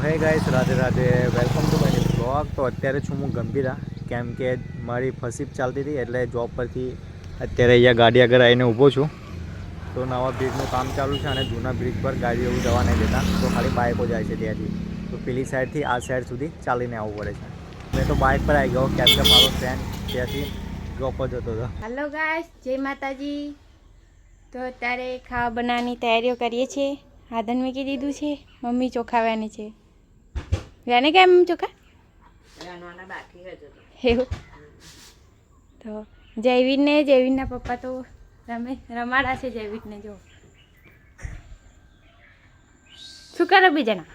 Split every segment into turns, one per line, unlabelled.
હે guys, Radhe Radhe, welcome to my new blog. તો અત્યારે છું હું ગંભીરા, કેમ કે મારી ફસીપ ચાલતી હતી એટલે જોબ પરથી અત્યારે અહીંયા ગાડી આગળ આવીને ઊભો છું. તો નવા બ્રિજનું કામ ચાલુ છે અને જૂના બ્રિજ પર ગાડીઓ જવા નહીં દેતા, તો ખાલી બાઇકો જાય છે ત્યાંથી. તો પેલી સાઈડથી આ સાઈડ સુધી ચાલીને આવવું પડે છે. મેં તો બાઇક પર આવી ગયો કેમ કે મારો ફ્રેન્ડ ત્યાંથી જોબ પર જતો હતો.
હેલો ગાઈસ, જય માતાજી. તો અત્યારે ખાવા બનાવવાની તૈયારીઓ કરીએ છીએ. હાથન મૂકી દીધું છે, મમ્મી ચોખાવાની છે. વ્યાને કેમ ચોખા એવું. તો જયવીરના પપ્પા તો રમાડા છે. જયવીરને જો શું કરો બીજાના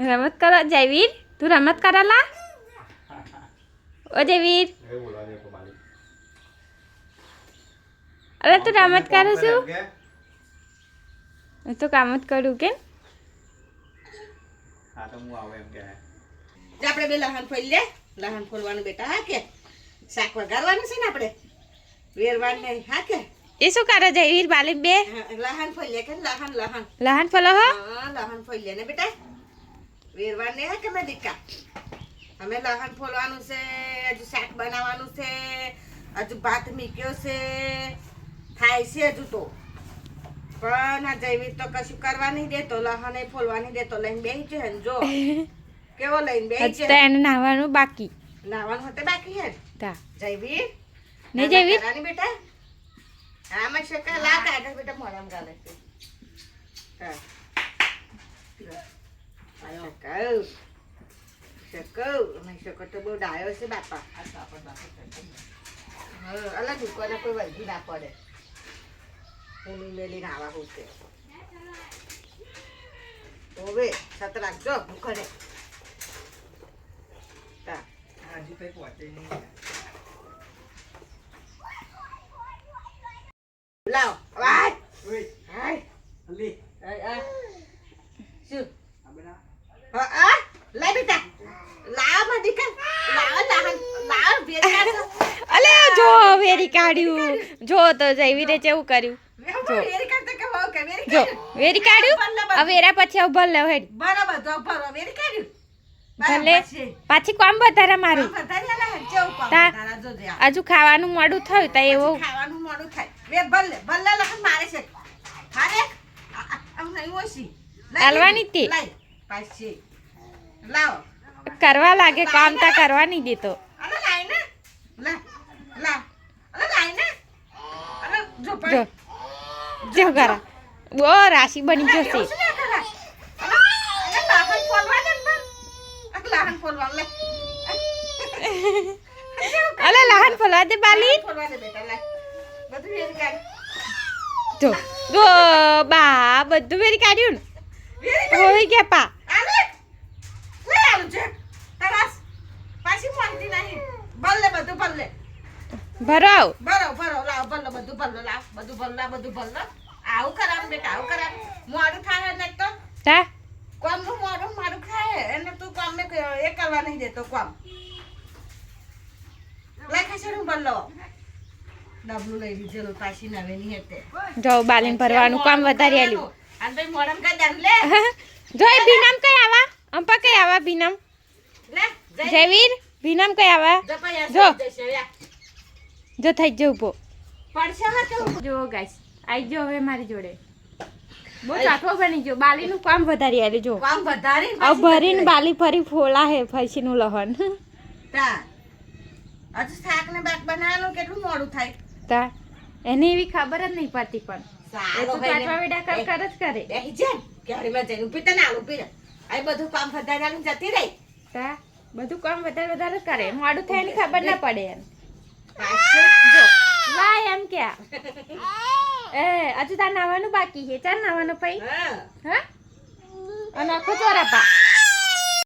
રમત કરો. જયવીર તું રમત કરેલા? ઓ જયવીર, અરે તું રમત કરું છું? તો કામ જ કરું કે
આપણે બે લહાન ફોલી લે. લહાન ફોલવાનું બેટા. હા કે શાક વઘારવાનું છે ને આપણે વેરવાનું નહીં. હા કે
એ શું કરે જયવીર? બાલી બે
લહાન ફોલી લે કે લહાન
લહાન ફોલો હો.
હા લહાન ફોલી લે ને બેટા. વેરવાનું નહીં. હા કે મેં દીકા અમે લહાન ફોલવાનું છે. હજુ શાક બનાવવાનું છે. હજુ ભાત મીક્યો છે. થાય છે હજુ તો. પણ આ જયવીર તો કશું કરવા નહીં દેતો. લહાન ફોલવા નહીં દેતો. લઈને બેસી છે ને જો કેવો લઈને બેસી છે.
તો એને નાહવાનું બાકી.
નાવાનું હોતે બાકી હે
તા
જયવીર
ને જયવીર
રાની બેટા. આમાં શકા લા કાઢે બેટા મોરામ ગાલે છે. હા આયો કાઉ શકો મેં શકો તો બહુ ડાયો છે બાપા. હા અલા દુકાને કોઈ વળગી ના પડે. હું મેલીને આવા હું છે. હવે સત રાખજો દુકાને. લાવ વાત હાય અલી આ શું હા આ લે બેટા લાવ માં દીકર લાવ લાવ બેટા.
અલે જો વેરી કાઢ્યું. જો તો જયવીરે કેવું કર્યું.
જો વેરી કાઢતા કે હો કે વેરી
જો
કાઢ્યું.
વેરી કાઢ્યું. આ વેરા પછી આવ ભલે હેડ
બરાબર જો ભરો વેરી કાઢ્યું.
ભલે પાછી કોમ વધારે મારું.
વધારે આલા કેવું કામ
તા
તારા જો જે
હજુ ખાવાનું મોડું થયું તા એવું
ખાવાનું મોડું થાય. વે ભલે લખન મારે છે. હારે આમ નહીં ઓછી
હાલવાની તે
લાઈ પાછી લાવ
કરવા લાગે કામ તા કરવા નહીં દેતો.
અરે લાઈ ને લા લા અરે લાઈ ને અરે જો
જો જો કરા ઓ રાશિ બની જશે. અલે લહાન ફોલવા દે બાલી. જો જો બા બધું વેરી કાઢ્યું ને હોય ગયા પા. ભરાવ
આવું કરાવ બેટા આવું કરાવ મોડું થાય ને તો
તા
કોમ નું મોડું મારું ખાય એને તું કોમ ને એ કરવા નહીં દેતો કોમ. લાખા છે હું બલ્લો ડબલું લઈ લીધેલું પાછી નવે ની હતી.
જો બાલીન ભરવાનું કામ વધારી આલ્યું.
અને ભાઈ મોડમ કા જાન લે
જો એ ભીનામ કઈ આવા અંપા કઈ આવા ભીનામ
લે
જયવીર ભીનામ કઈ આવા જો જો થઈ જ ઉભો
પડશે હા તો
જો ગાઈસ આઈ જો હવે મારી જોડે બહુ ચાઠો બની ગયો. બાલીનું કામ વધારી આલ્યું. જો
કામ વધારી
આ ભરીને બાલી ફરી ફોલા હે ફસીનું લહન
તા હજુ શાક ને બાક બનાવવાનું કેટલું મોડું થાય.
તા એને એવી ખબર જ નહીં પડતી પણ એ તો
સારો
ચાટવા વેડા કર જ કરે.
બેહી જા કેરીમાં જઈને ઊભી તને આલું પી આ બધું કામ વધારાનું જતી રહી.
તા બધું કામ વધારે કરે મોડું થાય એની ખબર ના પડે એમ.
પાછું
જો લાય એમ ક્યાં એ હજુ તાર નાવાનું બાકી છે. ચાલ નાવાનું પઈ
હા
હા અને આખો ચોરા પા